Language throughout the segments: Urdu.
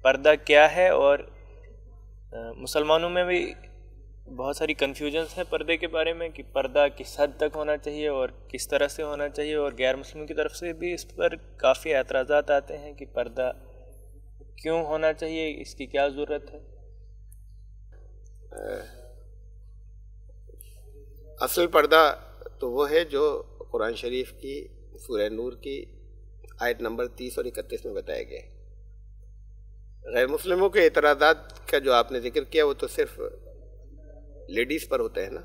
پردہ کیا ہے، اور مسلمانوں میں بھی بہت ساری کنفیوژنس ہیں پردے کے بارے میں کہ پردہ کس حد تک ہونا چاہیے اور کس طرح سے ہونا چاہیے، اور غیر مسلموں کی طرف سے بھی اس پر کافی اعتراضات آتے ہیں کہ پردہ کیوں ہونا چاہیے، اس کی کیا ضرورت ہے۔ اصل پردہ تو وہ ہے جو قرآن شریف کی سورہ نور کی آیت نمبر 30 اور 31 میں بتایا گیا ہے۔ غیر مسلموں کے اعتراضات کا جو آپ نے ذکر کیا وہ تو صرف لیڈیز پر ہوتا ہے نا،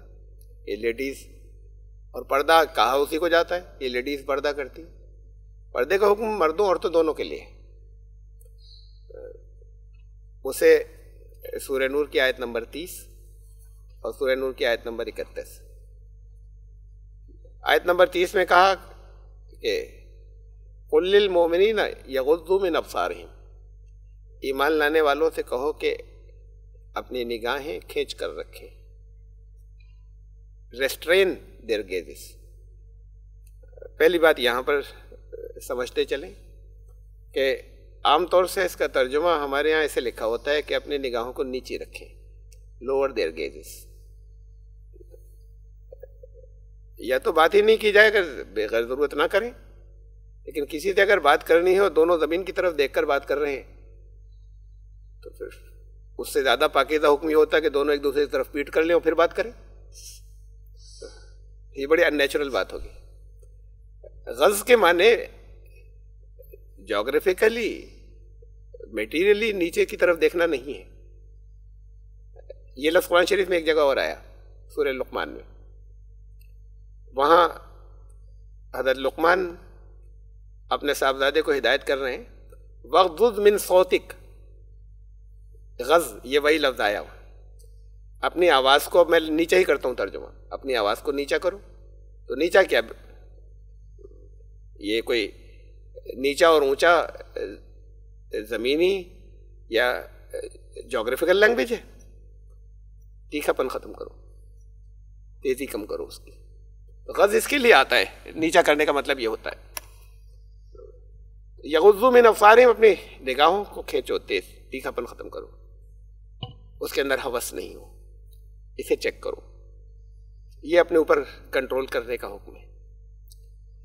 یہ لیڈیز اور پردہ کہا اسی کو جاتا ہے، یہ لیڈیز پردہ کرتی ہے۔ پردے کا حکم مردوں عورتوں دونوں کے لیے، اسے سورہ نور کی آیت نمبر 30 اور سورہ نور کی آیت نمبر 31۔ آیت نمبر 30 میں کہا کہ قُل لِّلْمُؤْمِنِينَ يَغُضُّوا مِنْ أَبْصَارِهِمْ، ایمان لانے والوں سے کہو کہ اپنی نگاہیں کھینچ کر رکھیں، ریسٹرین دیئر گیزز۔ پہلی بات یہاں پر سمجھتے چلیں کہ عام طور سے اس کا ترجمہ ہمارے یہاں ایسے لکھا ہوتا ہے کہ اپنی نگاہوں کو نیچے رکھیں، لوور دیئر گیزز، یا تو بات ہی نہیں کی جائے اگر بغیر ضرورت نہ کریں، لیکن کسی سے اگر بات کرنی ہے اور دونوں زمین کی طرف دیکھ کر بات کر رہے ہیں تو پھر اس سے زیادہ پاکیزہ حکم یہ ہوتا ہے کہ دونوں ایک دوسرے کی طرف پیٹ کر لیں اور پھر بات کریں، یہ بڑی ان نیچرل بات ہوگی۔ غض کے معنی جغرافیکلی میٹیریلی نیچے کی طرف دیکھنا نہیں ہے۔ یہ لفظ قرآن شریف میں ایک جگہ اور آیا سورہ لقمان میں، وہاں حضرت لقمان اپنے صاحبزادے کو ہدایت کر رہے ہیں، وَغْضُضْ مِنْ صَوْتِكَ، غض یہ وہی لفظ آیا ہوا، اپنی آواز کو میں نیچا ہی کرتا ہوں ترجمہ، اپنی آواز کو نیچا کرو۔ تو نیچا کیا، یہ کوئی نیچا اور اونچا زمینی یا جغرافیکل لینگویج ہے؟ تیکھا پن ختم کرو، تیزی کم کرو اس کی۔ غض اس کے لیے آتا ہے، نیچا کرنے کا مطلب یہ ہوتا ہے۔ یغضوا من ابصارہم، اپنی نگاہوں کو کھینچو تیز، تیکھا پن ختم کرو، اس کے اندر ہوس نہیں ہو، اسے چیک کرو۔ یہ اپنے اوپر کنٹرول کرنے کا حکم ہے۔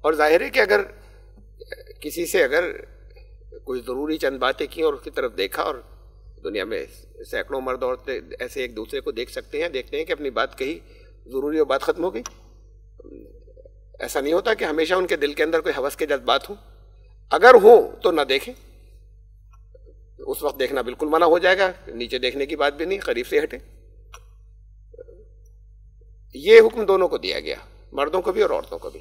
اور ظاہر ہے کہ اگر کسی سے اگر کوئی ضروری چند باتیں کی اور اس کی طرف دیکھا، اور دنیا میں سینکڑوں مرد عورتیں ایسے ایک دوسرے کو دیکھ سکتے ہیں، دیکھتے ہیں کہ اپنی بات کہی ضروری اور بات ختم ہو گئی، ایسا نہیں ہوتا کہ ہمیشہ ان کے دل کے اندر کوئی ہوس کے جذبات ہوں، اگر ہوں تو نہ دیکھیں، اس وقت دیکھنا بالکل منع ہو جائے گا، نیچے دیکھنے کی بات بھی نہیں، قریب سے ہٹیں۔ یہ حکم دونوں کو دیا گیا، مردوں کو بھی اور عورتوں کو بھی۔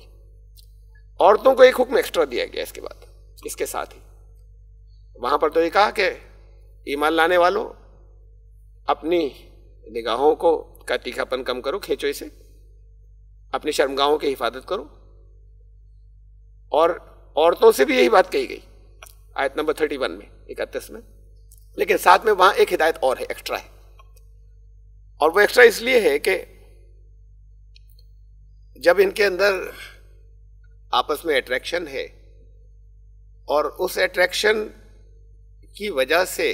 عورتوں کو ایک حکم ایکسٹرا دیا گیا اس کے بعد، اس کے ساتھ ہی وہاں پر تو یہ کہا کہ ایمان لانے والوں اپنی نگاہوں کو کا تیکھا پن کم کرو، کھینچو اسے، اپنی شرمگاہوں کی حفاظت کرو۔ اور عورتوں سے بھی یہی بات کہی گئی آیت نمبر 31 میں، 31 میں، لیکن ساتھ میں وہاں ایک ہدایت اور ہے، ایکسٹرا ہے، اور وہ ایکسٹرا اس لیے ہے کہ جب ان کے اندر آپس میں اٹریکشن ہے اور اس اٹریکشن کی وجہ سے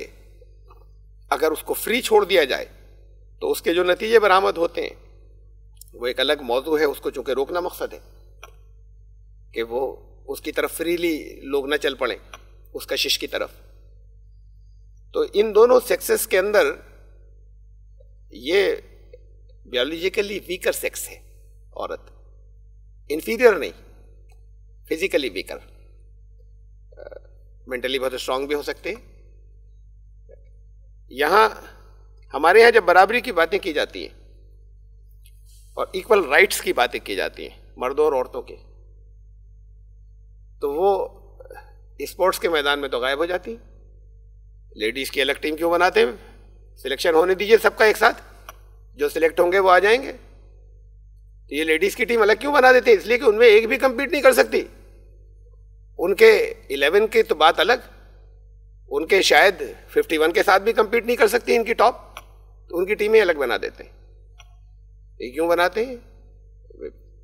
اگر اس کو فری چھوڑ دیا جائے تو اس کے جو نتیجے برآمد ہوتے ہیں وہ ایک الگ موضوع ہے، اس کو چونکہ روکنا مقصد ہے کہ وہ اس کی طرف فریلی لوگ نہ چل پڑیں، اس کشش کی طرف۔ تو ان دونوں سیکسز کے اندر یہ بیولوجیکلی ویکر سیکس ہے عورت، انفیریئر نہیں، فزیکلی ویکر، مینٹلی بہت اسٹرانگ بھی ہو سکتے ہیں۔ یہاں ہمارے یہاں جب برابری کی باتیں کی جاتی ہیں اور ایکول رائٹس کی باتیں کی جاتی ہیں مردوں اور عورتوں کے، تو وہ اسپورٹس کے میدان میں تو غائب ہو جاتی ہیں۔ لیڈیز کی الگ ٹیم کیوں بناتے ہیں؟ سلیکشن ہونے دیجئے سب کا ایک ساتھ، جو سلیکٹ ہوں گے وہ آ جائیں گے۔ تو یہ لیڈیز کی ٹیم الگ کیوں بنا دیتے ہیں؟ اس لیے کہ ان میں ایک بھی کمپیٹ نہیں کر سکتی، ان کے 11 کی تو بات الگ، ان کے شاید 51 کے ساتھ بھی کمپیٹ نہیں کر سکتی ان کی ٹاپ، تو ان کی ٹیمیں الگ بنا دیتے ہیں۔ یہ کیوں بناتے ہیں؟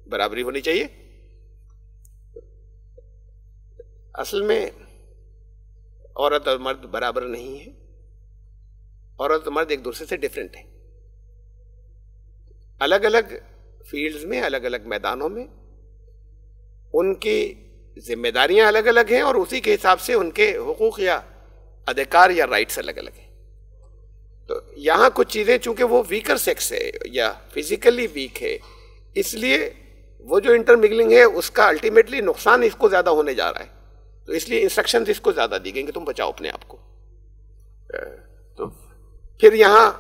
برابری ہونی چاہیے۔ اصل میں عورت اور مرد برابر نہیں ہیں، عورت و مرد ایک دوسرے سے ڈفرینٹ ہیں، الگ الگ فیلڈز میں، الگ الگ میدانوں میں ان کی ذمہ داریاں الگ الگ ہیں، اور اسی کے حساب سے ان کے حقوق یا ادھیکار یا رائٹس الگ الگ ہیں۔ تو یہاں کچھ چیزیں چونکہ وہ ویکر سیکس ہے یا فزیکلی ویک ہے، اس لیے وہ جو انٹرمگلنگ ہے اس کا الٹیمیٹلی نقصان اس کو زیادہ ہونے جا رہا ہے، تو اس لیے انسٹرکشنز اس کو زیادہ دی گئیں کہ تم بچاؤ اپنے آپ کو۔ تو پھر یہاں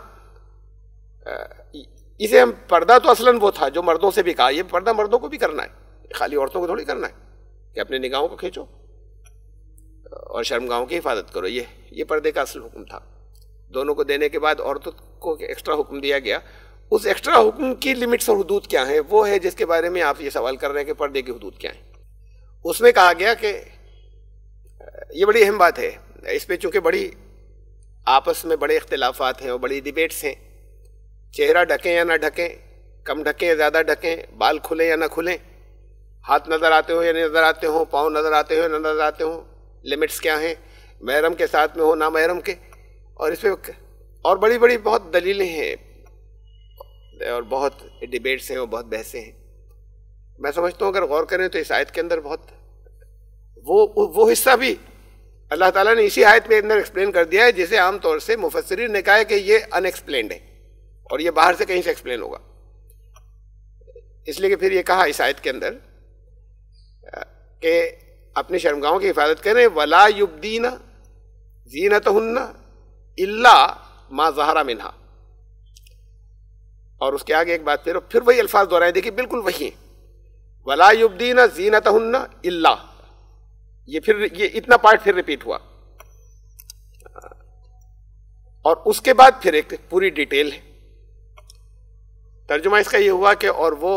اسے ہم پردہ تو اصلاً وہ تھا جو مردوں سے بھی کہا، یہ پردہ مردوں کو بھی کرنا ہے، خالی عورتوں کو تھوڑی کرنا ہے کہ اپنے نگاہوں کو کھینچو اور شرمگاہوں کی حفاظت کرو، یہ پردے کا اصل حکم تھا۔ دونوں کو دینے کے بعد عورتوں کو ایکسٹرا حکم دیا گیا، اس ایکسٹرا حکم کی لمٹس اور حدود کیا ہیں، وہ ہے جس کے بارے میں آپ یہ سوال کر رہے ہیں کہ پردے کی حدود کیا ہیں۔ اس میں کہا گیا کہ یہ بڑی اہم بات ہے، اس پہ چونکہ بڑی آپس میں بڑے اختلافات ہیں اور بڑی ڈیبیٹس ہیں، چہرہ ڈھکیں یا نہ ڈھکیں، کم ڈھکیں یا زیادہ ڈھکیں، بال کھلیں یا نہ کھلیں، ہاتھ نظر آتے ہوں یا نہیں نظر آتے ہوں، پاؤں نظر آتے ہوں یا نہ نظر آتے ہوں، لمٹس کیا ہیں، محرم کے ساتھ میں ہو نہ محرم کے، اور اس پہ اور بڑی بڑی بہت دلیلیں ہیں اور بہت ڈیبیٹس ہیں اور بہت بحثیں ہیں۔ میں سمجھتا ہوں اگر غور کریں تو اس آیت کے اندر بہت وہ حصہ بھی اللہ تعالیٰ نے اسی آیت میں اندر ایکسپلین کر دیا ہے جسے عام طور سے مفسرین نے کہا ہے کہ یہ ان ایکسپلینڈ ہے اور یہ باہر سے کہیں سے ایکسپلین ہوگا، اس لیے کہ پھر یہ کہا اس آیت کے اندر کہ اپنی شرمگاہوں کی حفاظت کریں، وَلَا يُبْدِينَ زِينَتَهُنَّ إِلَّا مَا ظَهَرَ مِنْهَا، اور اس کے آگے ایک بات پھر وہی الفاظ دہرائیں، دیکھیں بالکل وہی ہیں، وَلَا يُبْدِينَ زِينَتَهُنَّ إِلَّا، یہ اتنا پارٹ پھر ریپیٹ ہوا، اور اس کے بعد پھر ایک پوری ڈیٹیل ہے۔ ترجمہ اس کا یہ ہوا کہ اور وہ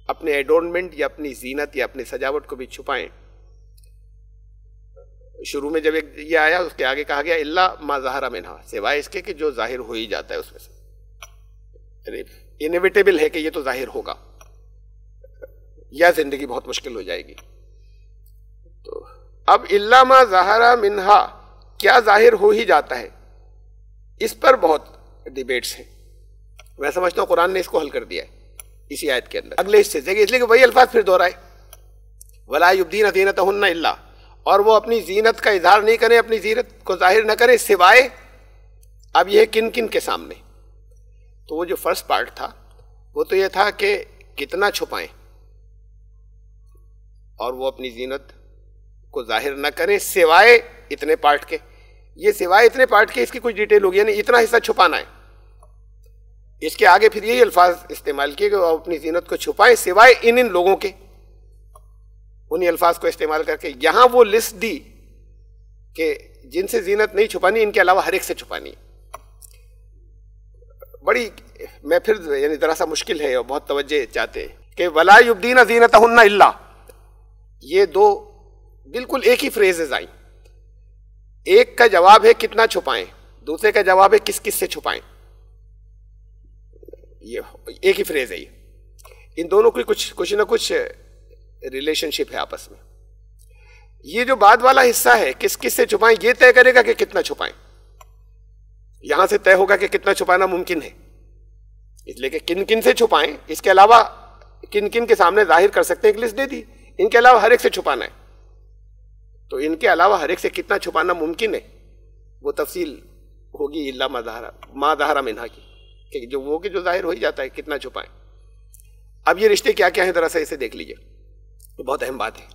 اپنے ایڈورنمنٹ یا اپنی زینت یا اپنی سجاوٹ کو بھی چھپائیں۔ شروع میں جب یہ آیا اس کے آگے کہا گیا الا ما ظہر منہا، سوائے اس کے کہ جو ظاہر ہو ہی جاتا ہے اس میں سے، انیویٹیبل ہے کہ یہ تو ظاہر ہوگا یا زندگی بہت مشکل ہو جائے گی۔ تو اب الا ما ظہر منہا کیا ظاہر ہو ہی جاتا ہے، اس پر بہت ڈیبیٹس ہیں۔ میں سمجھتا ہوں قرآن نے اس کو حل کر دیا ہے اسی آیت کے اندر اگلے حصے سے، اس لیے کہ وہی الفاظ پھر دہرائے، وَلَا يُبْدِينَ زِينَتَهُنَّ إِلَّا، اور وہ اپنی زینت کا اظہار نہیں کریں، اپنی زینت کو ظاہر نہ کریں سوائے، اب یہ کن کن کے سامنے۔ تو وہ جو فرسٹ پارٹ تھا وہ تو یہ تھا کہ کتنا چھپائیں اور وہ اپنی زینت کو ظاہر نہ کریں سوائے اتنے پارٹ کے، یہ سوائے اتنے پارٹ کے اس کی کچھ ڈیٹیل ہوگی، یعنی اتنا حصہ چھپانا ہے۔ اس کے آگے پھر یہی الفاظ استعمال کیے کہ وہ اپنی زینت کو چھپائیں سوائے ان لوگوں کے، انہی الفاظ کو استعمال کر کے یہاں وہ لسٹ دی کہ جن سے زینت نہیں چھپانی، ان کے علاوہ ہر ایک سے چھپانی۔ بڑی میں پھر یعنی ذرا سا مشکل ہے اور بہت توجہ چاہتے ہیں کہ وَلَا يُبْدِينَ زِينَتَهُنَّ إِلَّا، یہ دو بالکل ایک ہی فریزز آئیں، ایک کا جواب ہے کتنا چھپائیں، دوسرے کا جواب ہے کس کس سے چھپائیں، یہ ایک ہی فریز ہے۔ ان دونوں کی کچھ نہ کچھ ریلیشن شپ ہے آپس میں۔ یہ جو بعد والا حصہ ہے کس کس سے چھپائیں، یہ طے کرے گا کہ کتنا چھپائیں، یہاں سے طے ہوگا کہ کتنا چھپانا ممکن ہے، اس لیے کہ کن کن سے چھپائیں، اس کے علاوہ کن کن کے سامنے ظاہر کر سکتے ہیں، ایک لسٹ دے دی، ان کے علاوہ ہر ایک سے چھپانا ہے، تو ان کے علاوہ ہر ایک سے کتنا چھپانا ممکن ہے وہ تفصیل ہوگی الا ما ظہر منہا کی، کہ جو ظاہر ہو ہی جاتا ہے کتنا چھپائیں۔ اب یہ رشتے کیا کیا ہیں ذرا سا اسے دیکھ لیجئے، بہت اہم بات ہے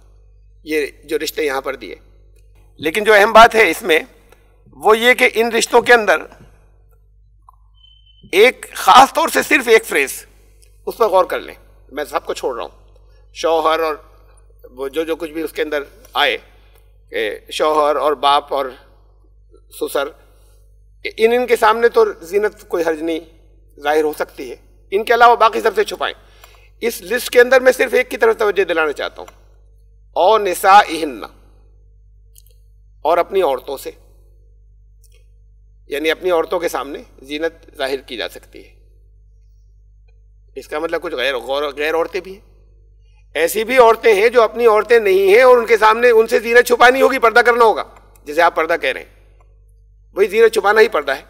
یہ جو رشتے یہاں پر دیے، لیکن جو اہم بات ہے اس میں وہ یہ کہ ان رشتوں کے اندر ایک خاص طور سے صرف ایک فریز، اس پر غور کر لیں، میں سب کو چھوڑ رہا ہوں، شوہر اور وہ جو کچھ بھی اس کے اندر آئے کہ شوہر اور باپ اور سسر، ان کے سامنے تو زینت کوئی حرج نہیں ظاہر ہو سکتی ہے، ان کے علاوہ باقی سب سے چھپائیں۔ اس لسٹ کے اندر میں صرف ایک کی طرف توجہ دلانا چاہتا ہوں، او نسائہن، اور اپنی عورتوں سے، یعنی اپنی عورتوں کے سامنے زینت ظاہر کی جا سکتی ہے۔ اس کا مطلب کچھ غیر عورتیں بھی ہیں، ایسی بھی عورتیں ہیں جو اپنی عورتیں نہیں ہیں اور ان کے سامنے ان سے زینت چھپانی ہوگی، پردہ کرنا ہوگا، جسے آپ پردہ کہہ رہے ہیں، وہی زینت چھپانا ہی پردہ ہے۔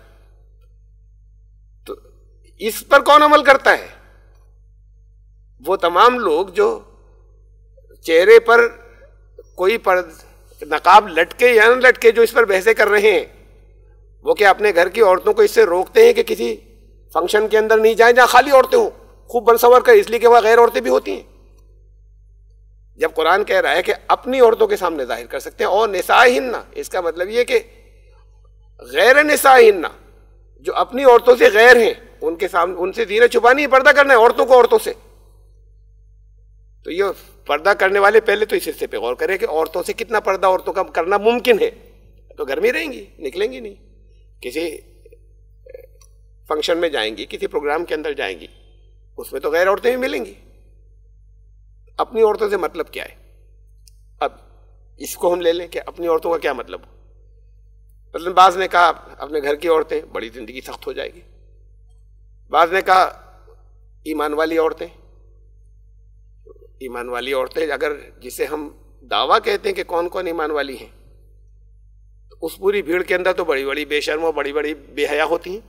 اس پر کون عمل کرتا ہے؟ وہ تمام لوگ جو چہرے پر کوئی نقاب لٹکے یا نہ لٹکے جو اس پر بحثیں کر رہے ہیں، وہ کیا اپنے گھر کی عورتوں کو اس سے روکتے ہیں کہ کسی فنکشن کے اندر نہیں جائیں جہاں خالی عورتیں ہوں، خوب بن سور کر، اس لیے کہ وہاں غیر عورتیں بھی ہوتی ہیں؟ جب قرآن کہہ رہا ہے کہ اپنی عورتوں کے سامنے ظاہر کر سکتے ہیں، اور نسائہن، اس کا مطلب یہ کہ غیر نسائہن، جو اپنی عورتوں سے غیر ہیں، ان کے سامنے ان سے زینت چھپانی ہے، پردہ کرنا ہے عورتوں کو عورتوں سے. تو یہ پردہ کرنے والے پہلے تو اس حصے پہ غور کریں کہ عورتوں سے کتنا پردہ عورتوں کا کرنا ممکن ہے. تو گھر میں رہیں گی، نکلیں گی نہیں، کسی فنکشن میں جائیں گی، کسی پروگرام کے اندر جائیں گی، اس میں تو غیر عورتیں بھی ملیں گی. اپنی عورتوں سے مطلب کیا ہے؟ اب اس کو ہم لے لیں کہ اپنی عورتوں کا کیا مطلب ہو. مثلاً بعض نے کہا اپنے گھر کی عورتیں، بڑی زندگی سخت ہو جائے گی. بعض نے کہا ایمان والی عورتیں. ایمان والی عورتیں اگر جسے ہم دعویٰ کہتے ہیں کہ کون کون ایمان والی ہیں، تو اس پوری بھیڑ کے اندر تو بڑی بڑی بے شرم اور بڑی بڑی بے حیا ہوتی ہیں،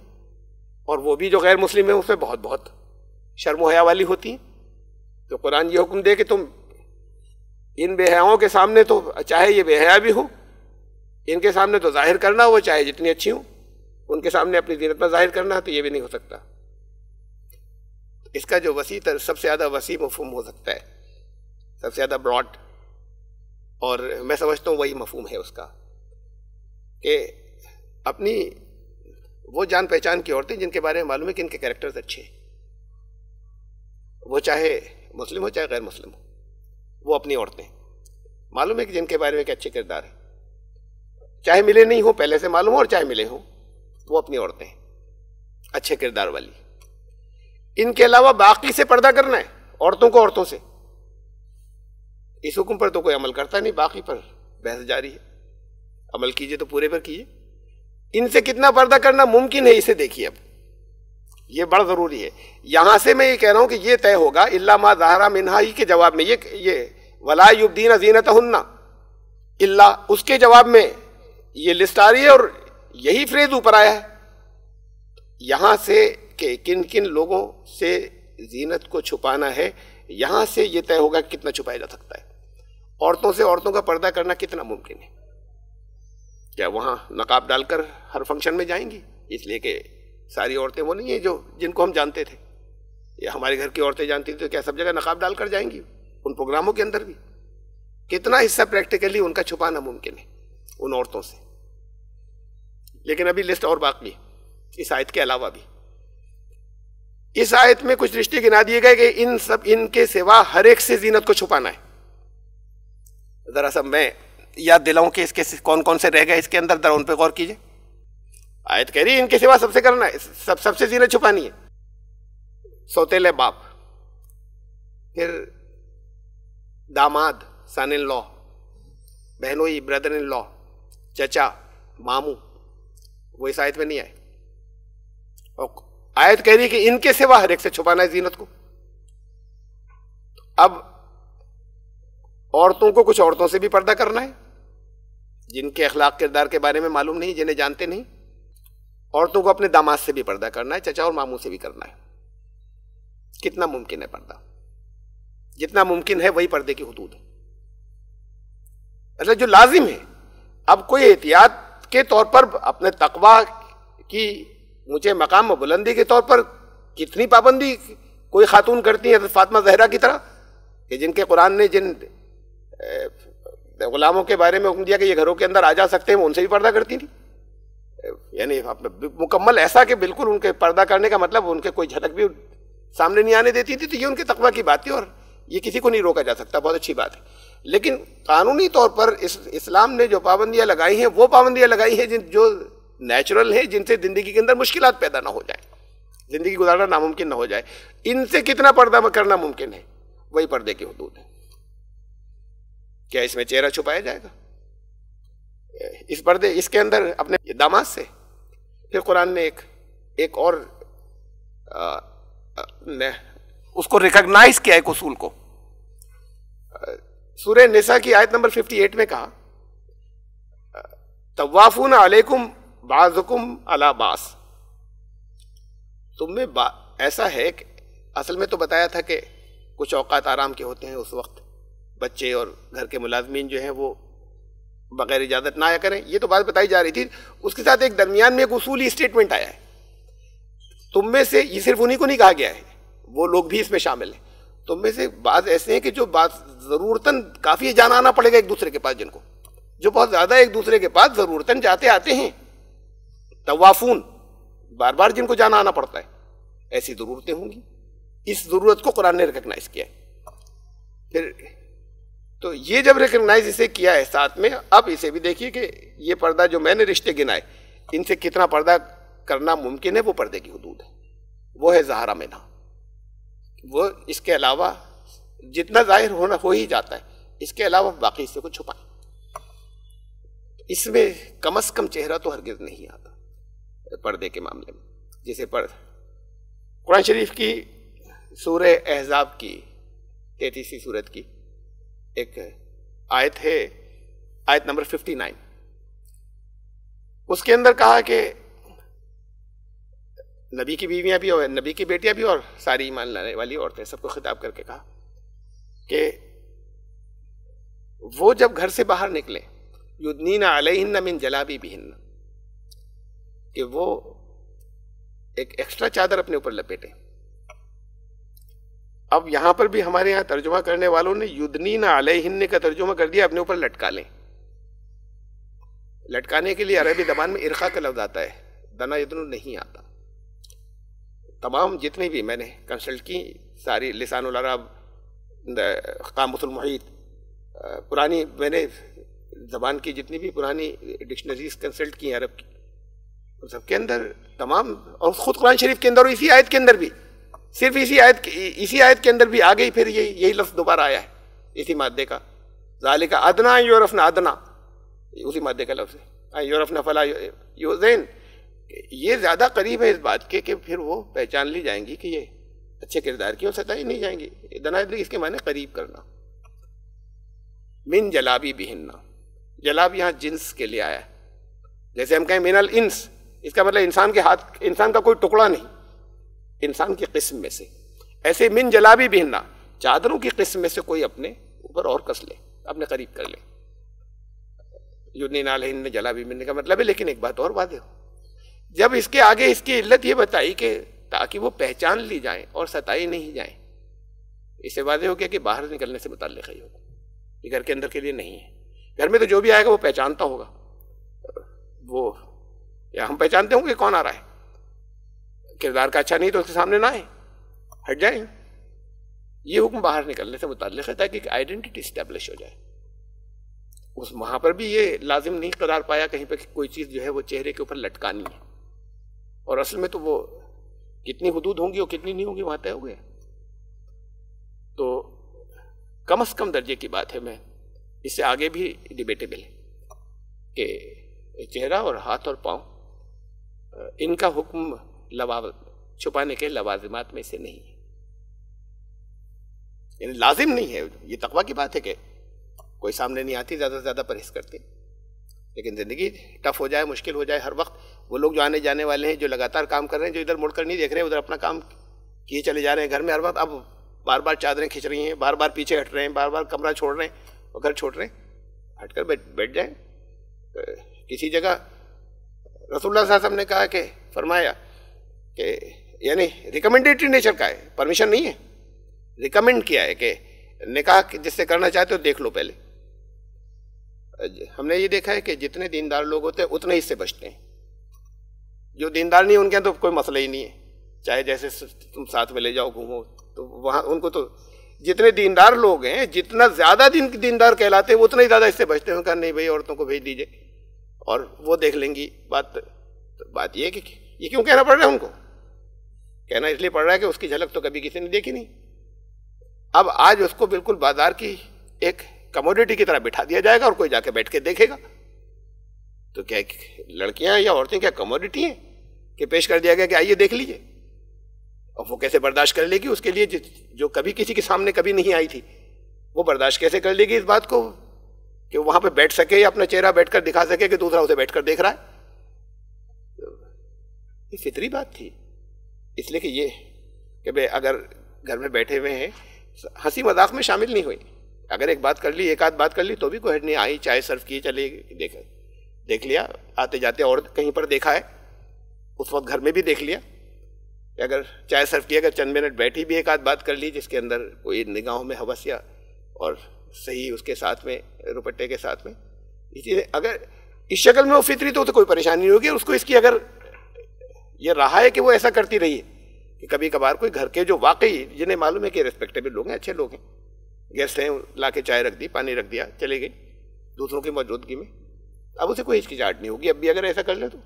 اور وہ بھی جو غیر مسلم ہیں اس میں بہت بہت شرم و حیا والی ہوتی ہیں. تو قرآن یہ حکم دے کہ تم ان بے حیاؤں کے سامنے تو چاہے یہ بے حیا بھی ہوں، ان کے سامنے تو ظاہر کرنا ہو چاہے جتنی اچھی ہوں، ان کے سامنے اپنی زینت پر ظاہر کرنا ہے تو یہ بھی نہیں ہو سکتا. اس کا جو وسیع تر سب سے زیادہ وسیع مفہوم ہو سکتا ہے، سب سے زیادہ براڈ، اور میں سمجھتا ہوں وہی مفہوم ہے اس کا، کہ اپنی وہ جان پہچان کی عورتیں جن کے بارے میں معلوم ہے کہ ان کے کریکٹرز اچھے ہیں، وہ چاہے مسلم ہو چاہے غیر مسلم ہو، وہ اپنی عورتیں معلوم ہے کہ جن کے بارے میں کہ اچھے کردار ہیں، چاہے ملے نہیں ہوں پہلے سے معلوم ہو اور چاہے ملے ہوں، وہ اپنی عورتیں اچھے کردار والی. ان کے علاوہ باقی سے پردہ کرنا ہے، عورتوں کو عورتوں سے. اس حکم پر تو کوئی عمل کرتا نہیں، باقی پر بحث جاری ہے. عمل کیجئے تو پورے پر کیجئے. ان سے کتنا پردہ کرنا ممکن ہے اسے دیکھیے. اب یہ بڑا ضروری ہے. یہاں سے میں یہ کہہ رہا ہوں کہ یہ طے ہوگا الا ما ظہر منہا ہی کے جواب میں، یہ ولا یبدین زینتہن الا، اس کے جواب میں یہ لسٹ آ رہی ہے اور یہی فریز اوپر آیا ہے. یہاں سے کہ کن کن لوگوں سے زینت کو چھپانا ہے، یہاں سے یہ طے ہوگا کہ کتنا چھپایا جا سکتا ہے. عورتوں سے عورتوں کا پردہ کرنا کتنا ممکن ہے؟ کیا وہاں نقاب ڈال کر ہر فنکشن میں جائیں گی؟ اس لیے کہ ساری عورتیں وہ نہیں ہیں جن کو ہم جانتے تھے، یا ہمارے گھر کی عورتیں جانتی تھیں، تو کیا سب جگہ نقاب ڈال کر جائیں گی ان پروگراموں کے اندر بھی؟ کتنا حصہ پریکٹیکلی ان کا چھپانا ممکن ہے ان عورتوں سے؟ لیکن ابھی لسٹ اور باقی ہے اس آیت کے علاوہ بھی. اس آیت میں کچھ رشتے گنا دیے گئے کہ ان کے سوا ہر ایک سے زینت کو چھپانا ہے. ذرا سا میں یاد دلاؤں کہ اس کے کون کون سے رہ گئے اس کے اندر، ذرا ان پہ غور کیجئے. آیت کہہ رہی ہے ان کے سوا سب سے کرنا ہے، سب سے زینت چھپانی ہے. سوتیلے باپ، پھر داماد سن ان لا، بہنوئی بردر ان لا، چچا، ماموں، وہ اس آیت میں نہیں آئے. اور آیت کہہ رہی ہے کہ ان کے سوا ہر ایک سے چھپانا ہے زینت کو. اب عورتوں کو کچھ عورتوں سے بھی پردہ کرنا ہے جن کے اخلاق کردار کے بارے میں معلوم نہیں، جنہیں جانتے نہیں. عورتوں کو اپنے داماد سے بھی پردہ کرنا ہے، چچا اور ماموں سے بھی کرنا ہے. کتنا ممکن ہے پردہ؟ جتنا ممکن ہے وہی پردے کی حدود ہے، مطلب جو لازم ہے. اب کوئی احتیاط کے طور پر اپنے تقویٰ کی مجھے مقام و بلندی کے طور پر کتنی پابندی کوئی خاتون کرتی ہیں، حضرت فاطمہ زہرا کی طرح، کہ جن کے قرآن نے جن غلاموں کے بارے میں حکم دیا کہ یہ گھروں کے اندر آ جا سکتے ہیں، وہ ان سے بھی پردہ کرتی تھی. یعنی مکمل ایسا کہ بالکل ان کے پردہ کرنے کا مطلب ان کے کوئی جھلک بھی سامنے نہیں آنے دیتی تھی. تو یہ ان کے تقویٰ کی بات ہے اور یہ کسی کو نہیں روکا جا سکتا، بہت اچھی بات ہے. لیکن قانونی طور پر اسلام نے جو پابندیاں لگائی ہیں وہ پابندیاں لگائی ہیں جو نیچرل ہیں، جن سے زندگی کے اندر مشکلات پیدا نہ ہو جائے، زندگی گزارنا ناممکن نہ ہو جائے. ان سے کتنا پردہ کرنا ممکن ہے وہی پردے کی حدود ہے. کیا اس میں چہرہ چھپایا جائے گا؟ اس کے اندر اپنے داماد سے. پھر قرآن نے ایک اور اس کو ریکگنائز کیا ایک اصول کو. سورہ نساء کی آیت نمبر 58 میں کہا طوافون علیکم بعضکم علی بعض، تم میں ایسا ہے کہ اصل میں تو بتایا تھا کہ کچھ اوقات آرام کے ہوتے ہیں، اس وقت بچے اور گھر کے ملازمین جو ہیں وہ بغیر اجازت نہ آیا کریں، یہ تو بات بتائی جا رہی تھی۔ اس کے ساتھ ایک درمیان میں ایک اصولی اسٹیٹمنٹ آیا ہے، تم میں سے، یہ صرف انہی کو نہیں کہا گیا ہے، وہ لوگ بھی اس میں شامل ہیں، تم میں سے بعض ایسے ہیں کہ جو بات ضرورتاً کافی جانا آنا پڑے گا ایک دوسرے کے پاس، جن کو جو بہت زیادہ ایک دوسرے کے پاس ضرورتاً جاتے آتے ہیں، توافون، بار بار جن کو جانا آنا پڑتا ہے، ایسی ضرورتیں ہوں گی۔ اس ضرورت کو قرآن نے ریکگنائز کیا ہے۔ پھر تو یہ جب ریکگنائز اسے کیا ہے ساتھ میں، اب اسے بھی دیکھیے کہ یہ پردہ جو میں نے رشتے گنائے، ان سے کتنا پردہ کرنا ممکن ہے، وہ پردے کی حدود ہے، وہ ہے ظاہرہ منہا، وہ اس کے علاوہ جتنا ظاہر ہونا ہو ہی جاتا ہے، اس کے علاوہ باقی سے کو چھپائیں۔ اس میں کم از کم چہرہ تو ہرگز نہیں آتا پردے کے معاملے میں۔ جسے قرآن شریف کی سورہ احزاب کی 33ویں سورت کی ایک آیت ہے، آیت نمبر 59، اس کے اندر کہا کہ نبی کی بیویاں بھی اور نبی کی بیٹیاں بھی اور ساری ایمان لانے والی عورتیں، سب کو خطاب کر کے کہا کہ وہ جب گھر سے باہر نکلیں، یدنین علیہن من جلابیبہن، کہ وہ ایک ایکسٹرا چادر اپنے اوپر لپیٹیں۔ اب یہاں پر بھی ہمارے یہاں ترجمہ کرنے والوں نے یدنین علیہن کا ترجمہ کر دیا اپنے اوپر لٹکا لیں۔ لٹکانے کے لیے عربی زبان میں ارخا کا لفظ آتا ہے، دنا یدنو نہیں آتا۔ تمام جتنی بھی میں نے کنسلٹ کی، ساری لسان العرب، قاموس المحیط، پرانی میں نے زبان کی جتنی بھی پرانی ڈکشنریز کنسلٹ کی عرب کی، سب کے اندر تمام، اور خود قرآن شریف کے اندر، اسی آیت کے اندر بھی، صرف اسی آیت کے اندر بھی آگے ہی پھر یہی لفظ دوبارہ آیا ہے اسی مادے کا، ذالک ادنا یعرفن، ادنا اسی مادے کا لفظ ہے، یعرفن فلا یؤذین، یہ زیادہ قریب ہے اس بات کے کہ پھر وہ پہچان لی جائیں گی کہ یہ اچھے کردار کی، اور ستائی نہیں جائیں گی۔ دنا اس کے معنی قریب کرنا۔ من جلابیبہن، جلاب یہاں جنس کے لیے آیا ہے، جیسے ہم کہیں من الانس، اس کا مطلب انسان کے ہاتھ، انسان کا کوئی ٹکڑا نہیں، انسان کی قسم میں سے، ایسے من جلابیبہن، چادروں کی قسم میں سے کوئی اپنے اوپر اور کس لے، اپنے قریب کر لے۔ یدنین علیہن جلابیبہن کا مطلب ہے، لیکن ایک بات اور واضح ہو، جب اس کے آگے اس کی علت یہ بتائی کہ تاکہ وہ پہچان لی جائیں اور ستائی نہیں جائیں، اس سے واضح ہو گیا کہ باہر نکلنے سے متعلق ہے، یہ گھر کے اندر کے لیے نہیں ہے۔ گھر میں تو جو بھی آئے گا وہ پہچانتا ہوگا، وہ یا ہم پہچانتے ہوں کہ کون آ رہا ہے، کردار کا اچھا نہیں تو اس کے سامنے نہ آئے، ہٹ جائیں۔ یہ حکم باہر نکلنے سے متعلق ہے تاکہ ایک آئیڈینٹی اسٹیبلش ہو جائے۔ اس وہاں پر بھی یہ لازم نہیں قرار پایا کہیں پہ کوئی چیز جو ہے وہ چہرے کے اوپر لٹکانی ہے، اور اصل میں تو وہ کتنی حدود ہوں گی اور کتنی نہیں ہوں گی وہاں طے ہو گیا۔ تو کم از کم درجے کی بات ہے، میں اس سے آگے بھی ڈیبیٹیبل ہے کہ چہرہ اور ہاتھ اور پاؤں، ان کا حکم چھپانے کے لوازمات میں سے نہیں ہے، یعنی لازم نہیں ہے۔ یہ تقویٰ کی بات ہے کہ کوئی سامنے نہیں آتی، زیادہ سے زیادہ پرہیز کرتے، لیکن زندگی ٹف ہو جائے، مشکل ہو جائے، ہر وقت وہ لوگ جو آنے جانے والے ہیں، جو لگاتار کام کر رہے ہیں، جو ادھر مڑ کر نہیں دیکھ رہے ہیں، ادھر اپنا کام کیے چلے جا رہے ہیں گھر میں، ہر وقت اب بار بار چادریں کھینچ رہی ہیں، بار بار پیچھے ہٹ رہے ہیں، بار بار کمرہ چھوڑ رہے ہیں اور گھر چھوڑ رہے ہیں، ہٹ کر بیٹھ جائیں کسی جگہ۔ رسول اللہ صلی اللہ علیہ وسلم نے کہا کہ فرمایا کہ یعنی ریکمنڈیٹری نیچر کا ہے، پرمیشن نہیں ہے، ریکمینڈ کیا ہے کہ نکاح جس سے کرنا چاہتے ہو دیکھ لو پہلے۔ ہم نے یہ دیکھا ہے کہ جتنے دیندار لوگ ہوتے ہیں اتنے ہی سے بچتے ہیں، جو دیندار نہیں ان کے تو کوئی مسئلہ ہی نہیں ہے، چاہے جیسے تم ساتھ میں لے جاؤ گھومو، تو وہاں ان کو تو جتنے دیندار لوگ ہیں، جتنا زیادہ دیندار کہلاتے ہیں وہ اتنا ہی زیادہ اس سے بچتے ہیں، کہا نہیں بھائی عورتوں کو بھیج دیجئے اور وہ دیکھ لیں گی۔ بات یہ ہے کہ یہ کیوں کہنا پڑ رہا ہے ان کو؟ کہنا اس لیے پڑ رہا ہے کہ اس کی جھلک تو کبھی کسی نے دیکھی نہیں، اب آج اس کو بالکل بازار کی ایک کموڈیٹی کی طرح بٹھا دیا جائے گا اور کوئی جا کے بیٹھ کے دیکھے گا۔ تو کیا لڑکیاں یا عورتیں کیا کموڈیٹی ہیں کہ پیش کر دیا گیا کہ آئیے دیکھ لیجئے؟ اور وہ کیسے برداشت کر لے گی اس کے لیے جو کبھی کسی کے سامنے کبھی نہیں آئی تھی، وہ برداشت کیسے کر لے گی اس بات کو کہ وہاں پہ بیٹھ سکے یا اپنا چہرہ بیٹھ کر دکھا سکے کہ دوسرا اسے بیٹھ کر دیکھ رہا ہے؟ یہ فطری بات تھی، اس لیے کہ یہ کہ بھئی اگر گھر میں بیٹھے ہوئے ہیں ہنسی مذاق میں شامل نہیں ہوئی. اگر ایک بات کر لی، ایک آدھ بات کر لی تو بھی کوئی حد نہیں. آئی چائے سرو کی، چلے دیکھ لیا، آتے جاتے اور کہیں پر دیکھا ہے اس وقت گھر میں بھی دیکھ لیا. اگر چائے سرو کی، اگر چند منٹ بیٹھی بھی ایک آدھ بات کر لی جس کے اندر کوئی نگاہوں میں ہوس یا اور صحیح اس کے ساتھ میں روپٹے کے ساتھ میں یہ چیزیں اگر اس شکل میں وہ فطری تو کوئی پریشانی نہیں ہوگی. اس کو اس کی اگر یہ رہا ہے کہ وہ ایسا کرتی رہی ہے کہ کبھی کبھار کوئی گھر کے جو واقعی جنہیں معلوم ہے کہ ریسپیکٹیبل لوگ ہیں، اچھے لوگ ہیں، گیسٹ ہیں، لا کے چائے رکھ دی، پانی رکھ دیا، چلے گئی دوسروں کی موجودگی میں، اب اسے کوئی ہچکچاہٹ نہیں ہوگی اب بھی اگر ایسا کر لے تو.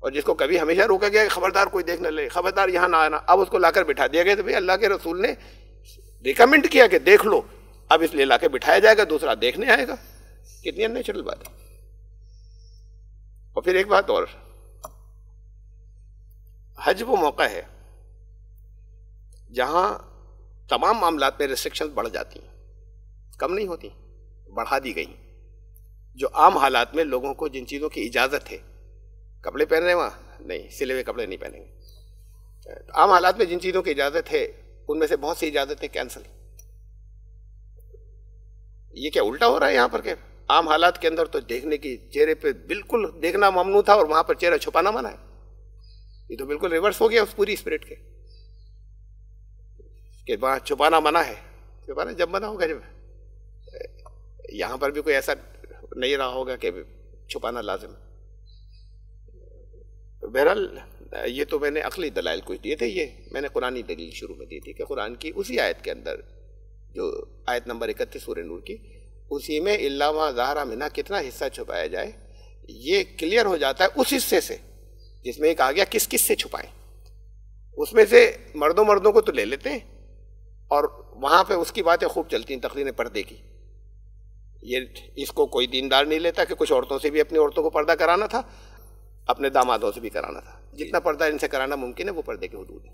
اور جس کو کبھی ہمیشہ روکا گیا کہ خبردار کوئی دیکھ نہ لے، خبردار یہاں نہ آنا، اب اس کو لا کر بٹھا دیا گیا. تو بھائی اللہ کے رسول نے ریکمنڈ کیا کہ دیکھ لو، اب اس لیے لا کے بٹھایا جائے گا، دوسرا دیکھنے آئے گا. کتنی ان نیچرل بات ہے. اور پھر ایک بات اور، حج وہ موقع ہے جہاں تمام معاملات میں ریسٹرکشنز بڑھ جاتی ہیں، کم نہیں ہوتی، بڑھا دی گئی. جو عام حالات میں لوگوں کو جن چیزوں کی اجازت ہے، کپڑے پہن رہے ہیں وہاں نہیں، سلے ہوئے کپڑے نہیں پہنیں گے. عام حالات میں جن چیزوں کی اجازت ہے ان میں سے بہت سی اجازتیں کینسل. یہ کیا الٹا ہو رہا ہے یہاں پر کہ عام حالات کے اندر تو دیکھنے کی چہرے پہ بالکل دیکھنا ممنوع تھا اور وہاں پر چہرہ چھپانا منع ہے. یہ تو بالکل ریورس ہو گیا اس پوری اسپرٹ کے کہ وہاں چھپانا منع ہے. چھپانا جب منع ہوگا جب یہاں پر بھی کوئی ایسا نہیں رہا ہوگا کہ چھپانا لازم ہے. بہرحال یہ تو میں نے عقلی دلائل کچھ دیے تھے، یہ میں نے قرآنی دلیل شروع میں دی تھی کہ قرآن کی اسی آیت کے اندر جو آیت نمبر 31 سورہ نور کی، اسی میں الا ما ظہر منہا کتنا حصہ چھپایا جائے یہ کلیئر ہو جاتا ہے اس حصے سے جس میں ایک آ گیا کس کس سے چھپائیں. اس میں سے مردوں کو تو لے لیتے ہیں اور وہاں پہ اس کی باتیں خوب چلتی ہیں تقریر پردے کی. یہ اس کو کوئی دیندار نہیں لیتا کہ کچھ عورتوں سے بھی اپنی عورتوں کو پردہ کرانا تھا، اپنے دامادوں سے بھی کرانا تھا. جتنا پردہ ان سے کرانا ممکن ہے وہ پردے کی حدود ہے.